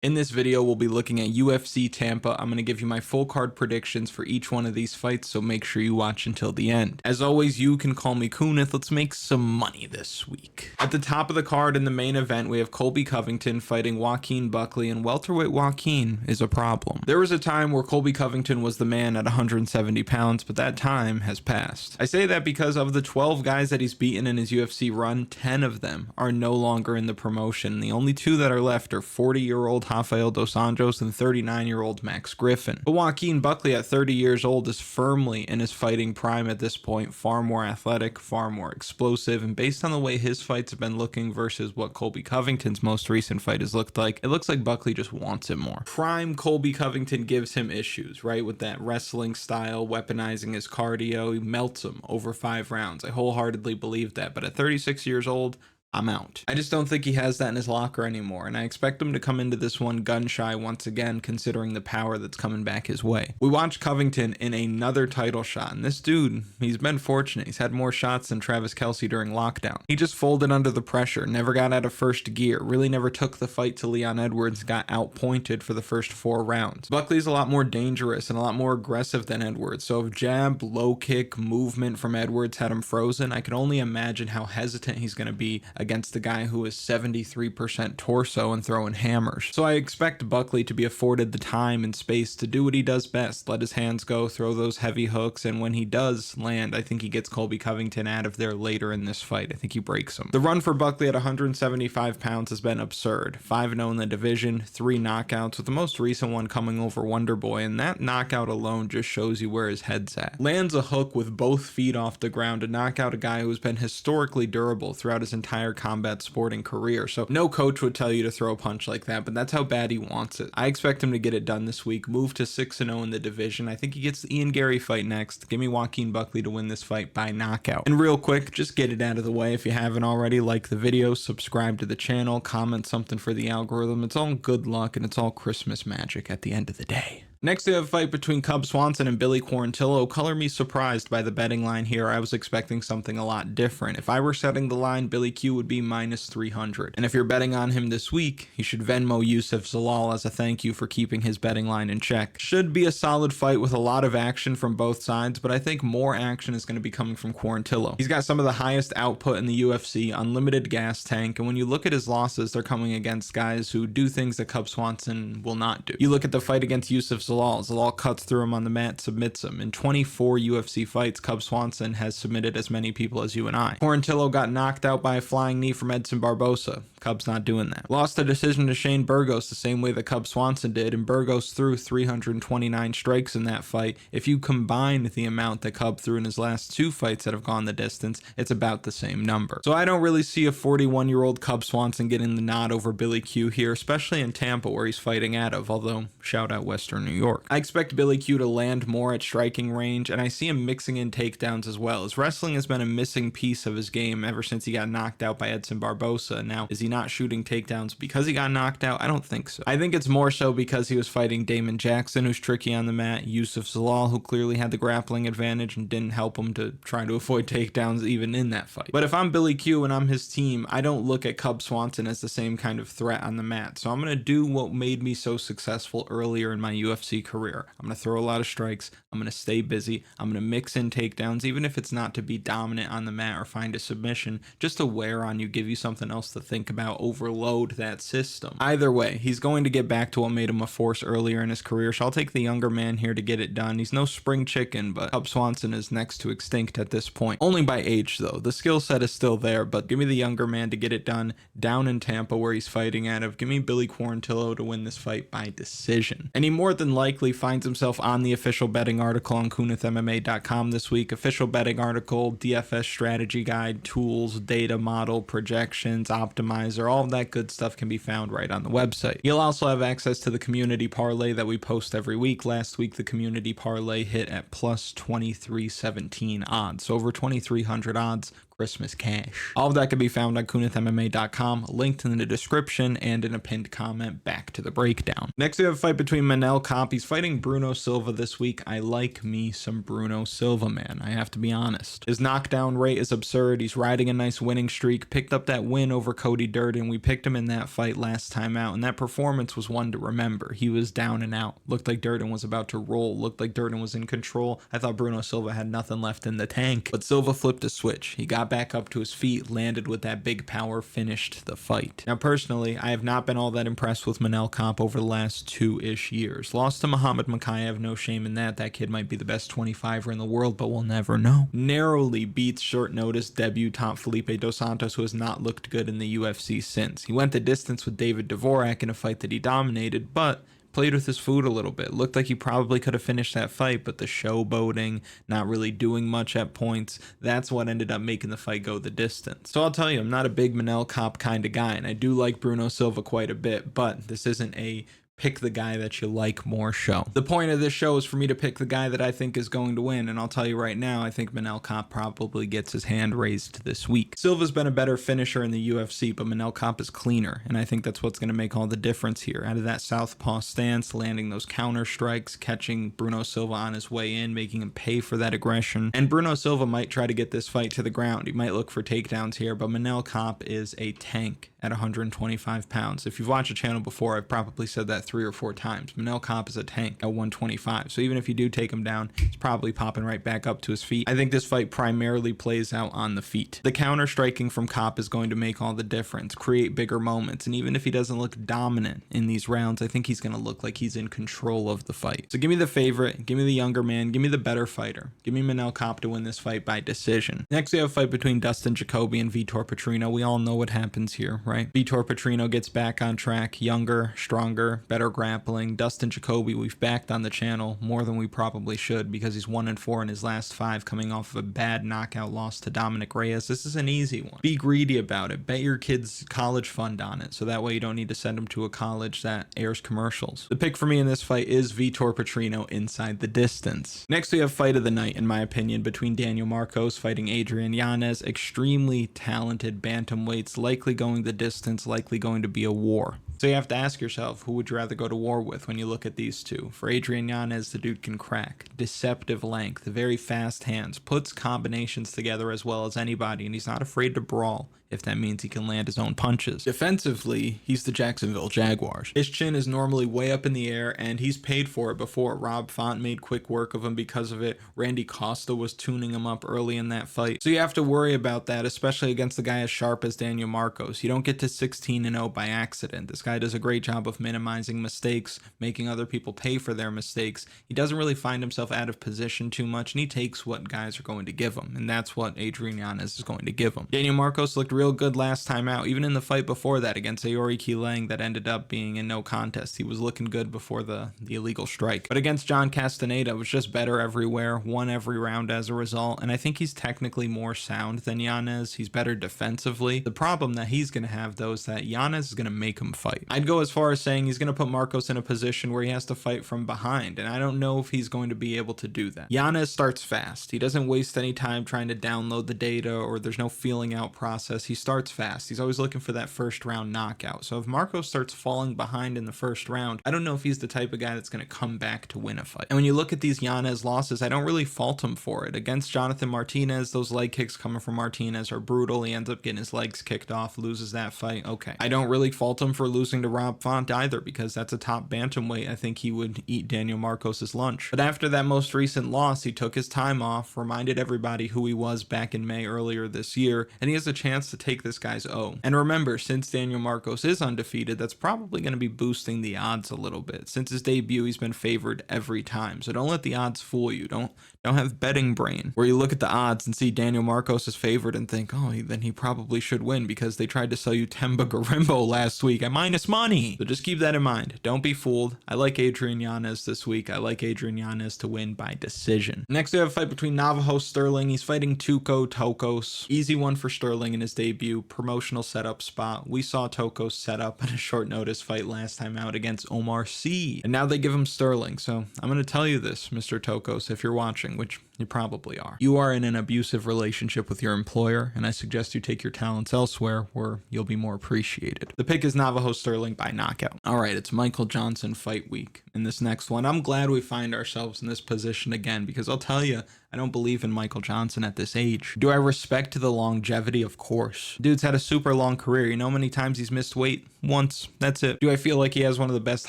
In this video, we'll be looking at UFC Tampa. I'm going to give you my full card predictions for each one of these fights, so make sure you watch until the end. As always, you can call me Kunith. Let's make some money this week. At the top of the card in the main event, we have Colby Covington fighting Joaquin Buckley, and welterweight Joaquin is a problem. There was a time where Colby Covington was the man at 170 pounds, but that time has passed. I say that because of the 12 guys that he's beaten in his UFC run, 10 of them are no longer in the promotion. The only two that are left are 40-year-old Rafael dos Anjos and 39-year-old Max Griffin. But Joaquin Buckley at 30 years old is firmly in his fighting prime at this point, far more athletic, far more explosive, and based on the way his fights have been looking versus what Colby Covington's most recent fight has looked like, it looks like Buckley just wants it more. Prime Colby Covington gives him issues, right? With that wrestling style, weaponizing his cardio, he melts him over 5 rounds. I wholeheartedly believe that, but at 36 years old, I'm out. I just don't think he has that in his locker anymore, and I expect him to come into this one gun shy once again, considering the power that's coming back his way. We watched Covington in another title shot, and this dude, he's been fortunate. He's had more shots than Travis Kelce during lockdown. He just folded under the pressure, never got out of first gear, really never took the fight to Leon Edwards, got outpointed for the first 4 rounds. Buckley's a lot more dangerous and a lot more aggressive than Edwards, so if jab, low kick, movement from Edwards had him frozen, I can only imagine how hesitant he's going to be against the guy who is 73% torso and throwing hammers. So I expect Buckley to be afforded the time and space to do what he does best, let his hands go, throw those heavy hooks, and when he does land, I think he gets Colby Covington out of there later in this fight. I think he breaks him. The run for Buckley at 175 pounds has been absurd. 5-0 in the division, 3 knockouts, with the most recent one coming over Wonderboy, and that knockout alone just shows you where his head's at. Lands a hook with both feet off the ground to knock out a guy who's been historically durable throughout his entire combat sporting career, so no coach would tell you to throw a punch like that, but that's how bad he wants it. I expect him to get it done this week, move to 6-0 in the division. I think he gets the Ian Gary fight next. Give me Joaquin Buckley to win this fight by knockout. And real quick, just get it out of the way if you haven't already, like the video, subscribe to the channel, comment something for the algorithm. It's all good luck and it's all Christmas magic at the end of the day. Next, we have a fight between Swanson and Billy Quarantillo. Color me surprised by the betting line here. I was expecting something a lot different. If I were setting the line, Billy Q would be minus 300. And if you're betting on him this week, you should Venmo Youssef Zalal as a thank you for keeping his betting line in check. Should be a solid fight with a lot of action from both sides, but I think more action is going to be coming from Quarantillo. He's got some of the highest output in the UFC, unlimited gas tank, and when you look at his losses, they're coming against guys who do things that Swanson will not do. You look at the fight against Youssef Zalal cuts through him on the mat, submits him. In 24 UFC fights, Swanson has submitted as many people as you and I. Quarantillo got knocked out by a flying knee from Edson Barbosa. Cub's not doing that. Lost a decision to Shane Burgos the same way that Swanson did, and Burgos threw 329 strikes in that fight. If you combine the amount that Cub threw in his last 2 fights that have gone the distance, it's about the same number. So I don't really see a 41-year-old Swanson getting the nod over Billy Q here, especially in Tampa where he's fighting out of, although shout out Western New York. I expect Billy Q to land more at striking range, and I see him mixing in takedowns as well. His wrestling has been a missing piece of his game ever since he got knocked out by Edson Barbosa. Now, is he not shooting takedowns because he got knocked out? I don't think so. I think it's more so because he was fighting Damon Jackson, who's tricky on the mat, Youssef Zalal, who clearly had the grappling advantage and didn't help him to try to avoid takedowns even in that fight. But if I'm Billy Q and I'm his team, I don't look at Swanson as the same kind of threat on the mat. So I'm going to do what made me so successful earlier in my UFC career. I'm going to throw a lot of strikes. I'm going to stay busy. I'm going to mix in takedowns, even if it's not to be dominant on the mat or find a submission, just to wear on you, give you something else to think about, overload that system. Either way, he's going to get back to what made him a force earlier in his career, so I'll take the younger man here to get it done. He's no spring chicken, but Swanson is next to extinct at this point. Only by age, though. The skill set is still there, but give me the younger man to get it done down in Tampa where he's fighting out of. Give me Billy Quarantillo to win this fight by decision. And he more than likely finds himself on the official betting article on KunithMMA.com this week. Official betting article, DFS strategy guide, tools, data model, projections, optimizer, all of that good stuff can be found right on the website. You'll also have access to the community parlay that we post every week. Last week, the community parlay hit at plus 2317 odds. So over 2,300 odds. Christmas cash. All of that can be found on KunithMMA.com, linked in the description and in a pinned comment. Back to the breakdown. Next, we have a fight between Manel Kape. He's fighting Bruno Silva this week. I like me some Bruno Silva, man. I have to be honest. His knockdown rate is absurd. He's riding a nice winning streak. Picked up that win over Cody Durden. We picked him in that fight last time out, and that performance was one to remember. He was down and out. Looked like Durden was about to roll. Looked like Durden was in control. I thought Bruno Silva had nothing left in the tank, but Silva flipped a switch. He got back up to his feet, landed with that big power, finished the fight. Now, personally, I have not been all that impressed with Manel Kape over the last 2-ish years. Lost to Muhammad Mokaev, no shame in that. That kid might be the best 25er in the world, but we'll never know. Narrowly beats short notice debutant Felipe Dos Santos, who has not looked good in the UFC since. He went the distance with David Dvorak in a fight that he dominated, but played with his food a little bit. Looked like he probably could have finished that fight, but the showboating, not really doing much at points, that's what ended up making the fight go the distance. So I'll tell you, I'm not a big Manel Kape kind of guy, and I do like Bruno Silva quite a bit, but this isn't a pick the guy that you like more show. The point of this show is for me to pick the guy that I think is going to win, and I'll tell you right now, I think Manel Kape probably gets his hand raised this week. Silva's been a better finisher in the UFC, but Manel Kape is cleaner, and I think that's what's going to make all the difference here. Out of that southpaw stance, landing those counter strikes, catching Bruno Silva on his way in, making him pay for that aggression. And Bruno Silva might try to get this fight to the ground. He might look for takedowns here, but Manel Kape is a tank at 125 pounds. If you've watched the channel before, I've probably said that 3 or 4 times. Manel Kape is a tank at 125. So even if you do take him down, he's probably popping right back up to his feet. I think this fight primarily plays out on the feet. The counter striking from Kape is going to make all the difference, create bigger moments. And even if he doesn't look dominant in these rounds, I think he's going to look like he's in control of the fight. So give me the favorite, give me the younger man, give me the better fighter. Give me Manel Kape to win this fight by decision. Next, we have a fight between Dustin Jacoby and Vitor Petrino. We all know what happens here, right? Vitor Petrino gets back on track, younger, stronger, better grappling. Dustin Jacoby, we've backed on the channel more than we probably should because he's 1-4 in his last 5, coming off of a bad knockout loss to Dominic Reyes. This is an easy one. Be greedy about it. Bet your kid's college fund on it, so that way you don't need to send him to a college that airs commercials. The pick for me in this fight is Vitor Petrino inside the distance. Next, we have fight of the night, in my opinion, between Daniel Marcos fighting Adrian Yanez. Extremely talented bantamweights, likely going the distance, likely going to be a war. So you have to ask yourself, who would you rather go to war with when you look at these two? For Adrian Yanez, the dude can crack. Deceptive length, very fast hands, puts combinations together as well as anybody, and he's not afraid to brawl if that means he can land his own punches. Defensively, he's the Jacksonville Jaguars. His chin is normally way up in the air, and he's paid for it before. Rob Font made quick work of him because of it. Randy Costa was tuning him up early in that fight. So you have to worry about that, especially against a guy as sharp as Daniel Marcos. You don't get to 16-0 by accident. This guy does a great job of minimizing mistakes, making other people pay for their mistakes. He doesn't really find himself out of position too much, and he takes what guys are going to give him, and that's what Adrian Yanez is going to give him. Daniel Marcos looked real good last time out, even in the fight before that against Aori Kilang that ended up being in no contest. He was looking good before the illegal strike. But against John Castaneda, it was just better everywhere, won every round as a result, and I think he's technically more sound than Yanez. He's better defensively. The problem that he's going to have, though, is that Yanez is going to make him fight. I'd go as far as saying he's going to put Marcos in a position where he has to fight from behind, and I don't know if he's going to be able to do that. Yanez starts fast. He doesn't waste any time trying to download the data, or there's no feeling out process. He starts fast. He's always looking for that first round knockout. So if Marcos starts falling behind in the first round, I don't know if he's the type of guy that's going to come back to win a fight. And when you look at these Yanez losses, I don't really fault him for it. Against Jonathan Martinez, those leg kicks coming from Martinez are brutal. He ends up getting his legs kicked off, loses that fight. Okay. I don't really fault him for losing to Rob Font either, because that's a top bantamweight. I think he would eat Daniel Marcos's lunch. But after that most recent loss, he took his time off, reminded everybody who he was back in May earlier this year, and he has a chance to take this guy's O. And remember, since Daniel Marcos is undefeated, that's probably going to be boosting the odds a little bit. Since his debut, he's been favored every time. So don't let the odds fool you. Don't have betting brain where you look at the odds and see Daniel Marcos is favored and think, oh, then he probably should win because they tried to sell you Temba Garimbo last week at minus money. So just keep that in mind. Don't be fooled. I like Adrian Yanez this week. I like Adrian Yanez to win by decision. Next, we have a fight between Navajo Stirling. He's fighting Tuco Tokkos. Easy one for Stirling in his debut. Promotional setup spot. We saw Tokkos set up in a short notice fight last time out against Omar C. And now they give him Stirling. So I'm going to tell you this, Mr. Tokkos, if you're watching, which You probably are. You are in an abusive relationship with your employer, and I suggest you take your talents elsewhere where you'll be more appreciated. The pick is Navajo Stirling by knockout. All right, it's Michael Johnson fight week. In this next one, I'm glad we find ourselves in this position again, because I'll tell you, I don't believe in Michael Johnson at this age. Do I respect the longevity? Of course. Dude's had a super long career. You know how many times he's missed weight? Once. That's it. Do I feel like he has one of the best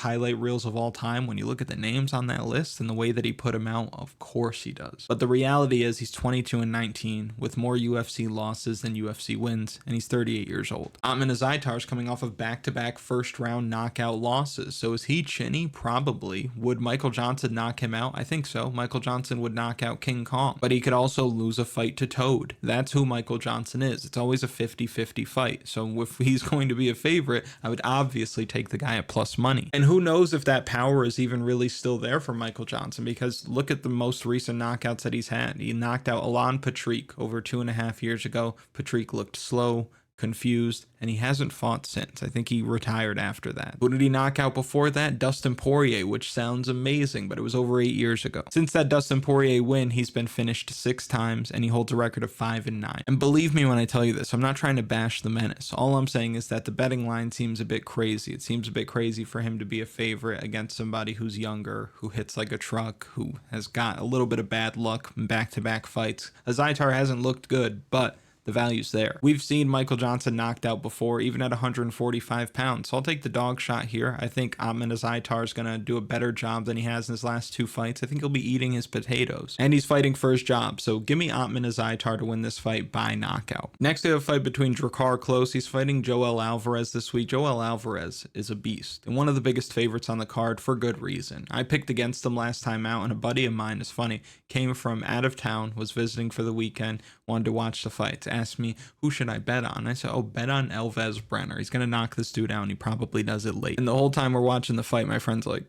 highlight reels of all time when you look at the names on that list and the way that he put him out? Of course he does. But the reality is he's 22-19 with more UFC losses than UFC wins, and he's 38 years old. Ottman Azaitar is coming off of back-to-back first-round knockout losses. So is he chinny? Probably. Would Michael Johnson knock him out? I think so. Michael Johnson would knock out King Kong, but he could also lose a fight to Toad. That's who Michael Johnson is. It's always a 50-50 fight. So if he's going to be a favorite, I would obviously take the guy at plus money. And who knows if that power is even really still there for Michael Johnson, because look at the most recent knockouts that he's had. He knocked out Alan Patrick over 2.5 years ago. Patrick looked slow, confused, and he hasn't fought since. I think he retired after that. Who did he knock out before that? Dustin Poirier, which sounds amazing, but it was over 8 years ago. Since that Dustin Poirier win, he's been finished 6 times, and he holds a record of 5-9. And believe me when I tell you this, I'm not trying to bash the menace. All I'm saying is that the betting line seems a bit crazy. It seems a bit crazy for him to be a favorite against somebody who's younger, who hits like a truck, who has got a little bit of bad luck in back-to-back fights. Azaitar hasn't looked good, but the value's there. We've seen Michael Johnson knocked out before, even at 145 pounds. So I'll take the dog shot here. I think Ottman Azaitar is going to do a better job than he has in his last 2 fights. I think he'll be eating his potatoes. And he's fighting for his job. So give me Ottman Azaitar to win this fight by knockout. Next, we have a fight between Drakkar Klose. He's fighting Joel Alvarez this week. Joel Alvarez is a beast and one of the biggest favorites on the card for good reason. I picked against him last time out, and a buddy of mine, is funny, came from out of town, was visiting for the weekend, wanted to watch the fights, asked me, who should I bet on? I said, oh, bet on Elves Brenner. He's going to knock this dude out, and he probably does it late. And the whole time we're watching the fight, my friend's like,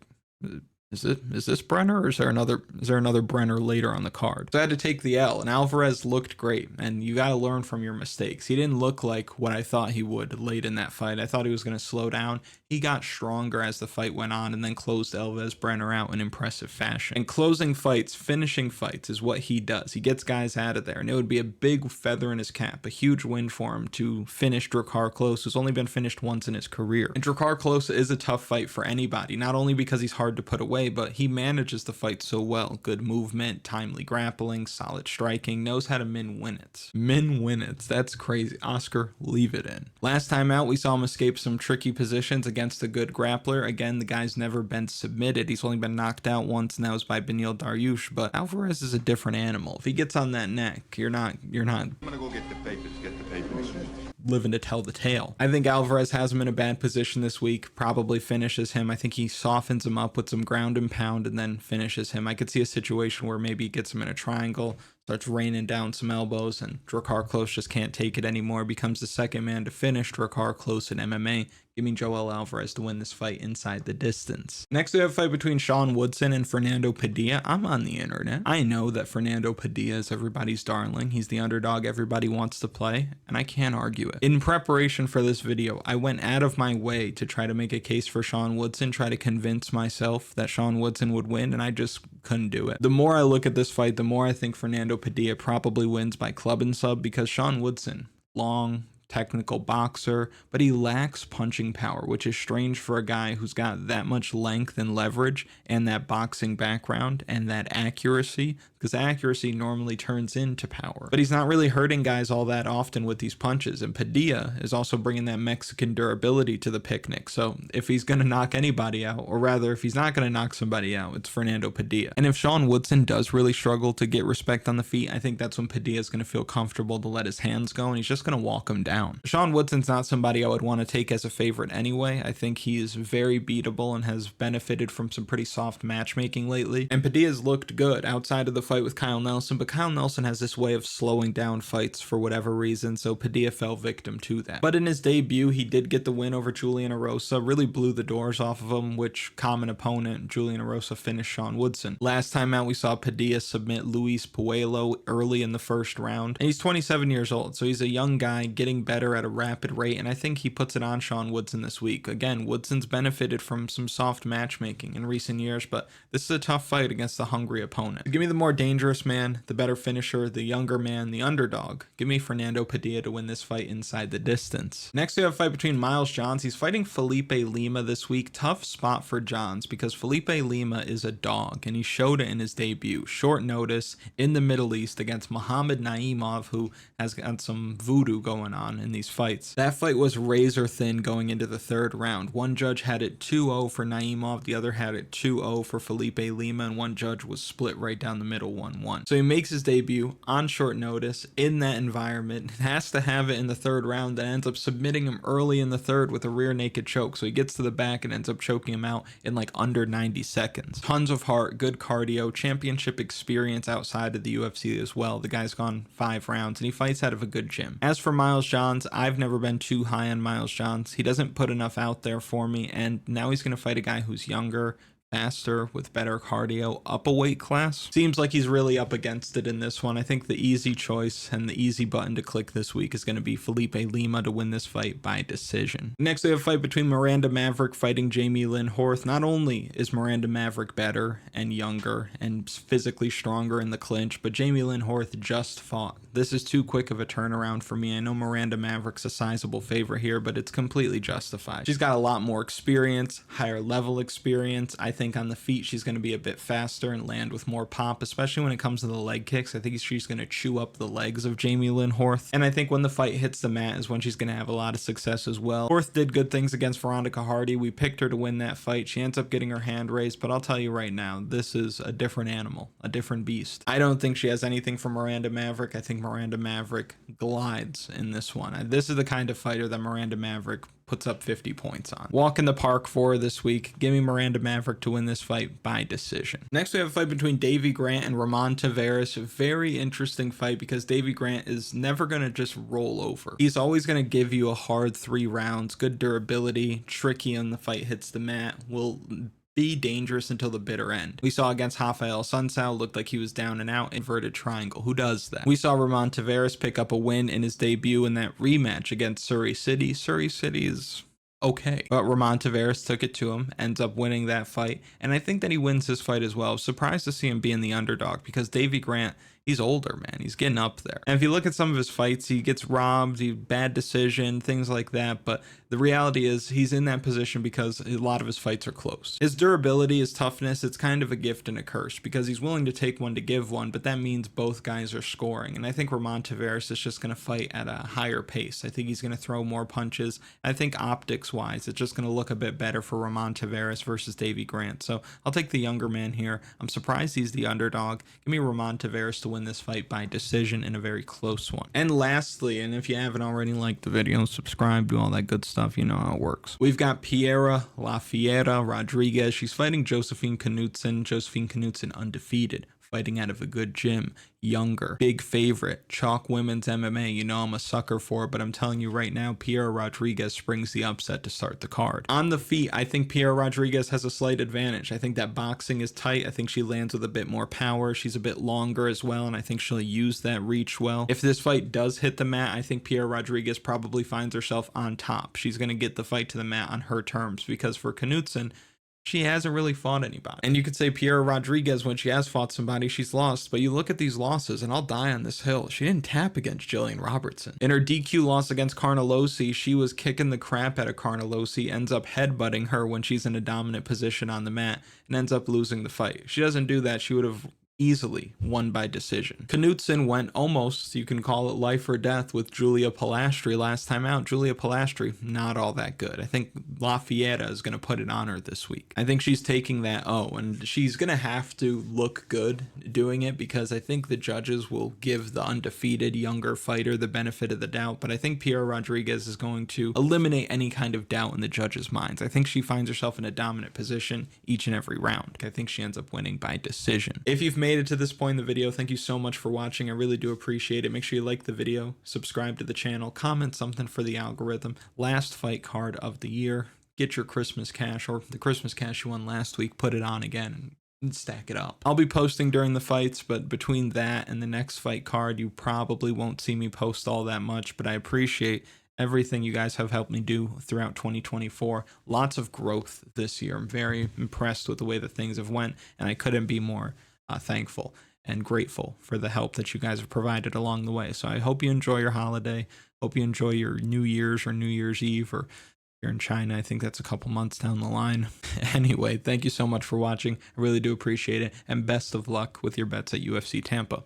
is this Brenner, or is there another Brenner later on the card? So I had to take the L, and Alvarez looked great, and you got to learn from your mistakes. He didn't look like what I thought he would late in that fight. I thought he was going to slow down. He got stronger as the fight went on, and then closed Elves Brenner out in impressive fashion. And closing fights, finishing fights is what he does. He gets guys out of there, and it would be a big feather in his cap, a huge win for him to finish Drakkar Klose, who's only been finished once in his career. And Drakkar Klose is a tough fight for anybody, not only because he's hard to put away, but he manages the fight so well. Good movement, timely grappling, solid striking, knows how to win it. That's crazy. Oscar, leave it in. Last time out, we saw him escape some tricky positions against a good grappler. Again, the guy's never been submitted. He's only been knocked out once, and that was by Beneil Dariush, but Alvarez is a different animal. If he gets on that neck, you're not I'm gonna go get the papers, living to tell the tale. I think Alvarez has him in a bad position this week, probably finishes him. I think he softens him up with some ground and pound and then finishes him. I could see a situation where maybe he gets him in a triangle, starts raining down some elbows, and Drakkar Klose just can't take it anymore, becomes the second man to finish Drakkar Klose in MMA. Give me Joel Alvarez to win this fight inside the distance. Next, we have a fight between Sean Woodson and Fernando Padilla. I'm on the internet. I know that Fernando Padilla is everybody's darling. He's the underdog everybody wants to play, and I can't argue it. In preparation for this video, I went out of my way to try to make a case for Sean Woodson, try to convince myself that Sean Woodson would win, and I just couldn't do it. The more I look at this fight, the more I think Fernando Padilla probably wins by club and sub, because Sean Woodson, long, technical boxer, but he lacks punching power, which is strange for a guy who's got that much length and leverage and that boxing background and that accuracy, because accuracy normally turns into power. But he's not really hurting guys all that often with these punches, and Padilla is also bringing that Mexican durability to the picnic. So if he's going to knock anybody out, or rather if he's not going to knock somebody out, it's Fernando Padilla. And if Sean Woodson does really struggle to get respect on the feet, I think that's when Padilla is going to feel comfortable to let his hands go, and he's just going to walk him down. Sean Woodson's not somebody I would want to take as a favorite anyway. I think he is very beatable and has benefited from some pretty soft matchmaking lately. And Padilla's looked good outside of the fight with Kyle Nelson, but Kyle Nelson has this way of slowing down fights for whatever reason, so Padilla fell victim to that. But in his debut, he did get the win over Julian Erosa, really blew the doors off of him, which common opponent Julian Erosa finished Sean Woodson. Last time out, we saw Padilla submit Luis Puello early in the first round, and he's 27 years old, so he's a young guy getting getting better at a rapid rate, and I think he puts it on Sean Woodson this week. Again, Woodson's benefited from some soft matchmaking in recent years, but this is a tough fight against a hungry opponent. Give me the more dangerous man, the better finisher, the younger man, the underdog. Give me Fernando Padilla to win this fight inside the distance. Next, we have a fight between Miles Johns. He's fighting Felipe Lima this week. Tough spot for Johns because Felipe Lima is a dog, and he showed it in his debut. Short notice in the Middle East against Muhammad Naimov, who has got some voodoo going on in these fights. That fight was razor thin going into the third round. One judge had it 2-0 for Naimov, the other had it 2-0 for Felipe Lima, and one judge was split right down the middle 1-1. So he makes his debut on short notice in that environment, has to have it in the third round, that ends up submitting him early in the third with a rear naked choke. So he gets to the back and ends up choking him out in like under 90 seconds. Tons of heart, good cardio, championship experience outside of the UFC as well. The guy's gone 5 rounds and he fights out of a good gym. As for Miles Johns, I've never been too high on Miles Johns. He doesn't put enough out there for me, and now he's going to fight a guy who's younger, faster, with better cardio, up a weight class. Seems like he's really up against it in this one. I think the easy choice and the easy button to click this week is going to be Felipe Lima to win this fight by decision. Next, we have a fight between Miranda Maverick fighting Jamey-Lyn Horth. Not only is Miranda Maverick better and younger and physically stronger in the clinch, but Jamey-Lyn Horth just fought. This is too quick of a turnaround for me. I know Miranda Maverick's a sizable favorite here, but it's completely justified. She's got a lot more experience, higher level experience. I think on the feet she's going to be a bit faster and land with more pop, especially when it comes to the leg kicks. I think she's going to chew up the legs of Jamey-Lyn Horth, and I think when the fight hits the mat is when she's going to have a lot of success as well. Horth did good things against Veronica Hardy. We picked her to win that fight. She ends up getting her hand raised, but I'll tell you right now, this is a different animal, a different beast. I don't think she has anything from Miranda Maverick. I think Miranda Maverick glides in this one. This is the kind of fighter that Miranda Maverick puts up 50 points on. Walk in the park for her this week. Give me Miranda Maverick to win this fight by decision. Next, we have a fight between Davy Grant and Ramon Taveras. Very interesting fight because Davy Grant is never going to just roll over. He's always going to give you a hard 3 rounds, good durability, tricky when the fight hits the mat, will be dangerous until the bitter end. We saw against Rafael Sunsao, looked like he was down and out, inverted triangle. Who does that? We saw Ramon Taveras pick up a win in his debut in that rematch against Surrey City. Surrey City is okay, but Ramon Taveras took it to him, ends up winning that fight, and I think that he wins this fight as well. I was surprised to see him being the underdog because Davy Grant, he's older, man. He's getting up there. And if you look at some of his fights, he gets robbed, bad decision, things like that. But the reality is he's in that position because a lot of his fights are close. His durability, his toughness, it's kind of a gift and a curse because he's willing to take one to give one, but that means both guys are scoring. And I think Ramon Taveras is just going to fight at a higher pace. I think he's going to throw more punches. I think optics wise, it's just going to look a bit better for Ramon Taveras versus Davy Grant. So I'll take the younger man here. I'm surprised he's the underdog. Give me Ramon Taveras to win this fight by decision in a very close one. And lastly, and if you haven't already liked the video, subscribe, do all that good stuff, you know how it works. We've got Piera La Fiera Rodriguez. She's fighting Josephine Knudsen. Josephine Knudsen undefeated, fighting out of a good gym, younger, big favorite, chalk women's MMA. You know I'm a sucker for it, but I'm telling you right now, Piera Rodriguez springs the upset to start the card. On the feet, I think Piera Rodriguez has a slight advantage. I think that boxing is tight. I think she lands with a bit more power. She's a bit longer as well, and I think she'll use that reach well. If this fight does hit the mat, I think Piera Rodriguez probably finds herself on top. She's going to get the fight to the mat on her terms because for Knudsen, she hasn't really fought anybody. And you could say Piera Rodriguez, when she has fought somebody, she's lost. But you look at these losses, and I'll die on this hill, she didn't tap against Jillian Robertson. In her DQ loss against Carnelossi, she was kicking the crap out of Carnelossi, ends up headbutting her when she's in a dominant position on the mat, and ends up losing the fight. She doesn't do that. She would have easily won by decision. Knudsen went almost, you can call it life or death, with Julia Pilastri last time out. Julia Pilastri, not all that good. I think La Fiera is going to put it on her this week. I think she's taking that and she's going to have to look good doing it because I think the judges will give the undefeated younger fighter the benefit of the doubt, but I think Piera Rodriguez is going to eliminate any kind of doubt in the judges' minds. I think she finds herself in a dominant position each and every round. I think she ends up winning by decision. If you've made it to this point in the video, thank you so much for watching. I really do appreciate it. Make sure you like the video, subscribe to the channel, comment something for the algorithm. Last fight card of the year. Get your Christmas cash, or the Christmas cash you won last week, put it on again. stack it up. I'll be posting during the fights, but between that and the next fight card, you probably won't see me post all that much, but I appreciate everything you guys have helped me do throughout 2024. Lots of growth this year. I'm very impressed with the way that things have went, and I couldn't be more thankful and grateful for the help that you guys have provided along the way. So I hope you enjoy your holiday. Hope you enjoy your New Year's or New Year's Eve, or you're in China. I think that's a couple months down the line. Anyway, thank you so much for watching. I really do appreciate it. And best of luck with your bets at UFC Tampa.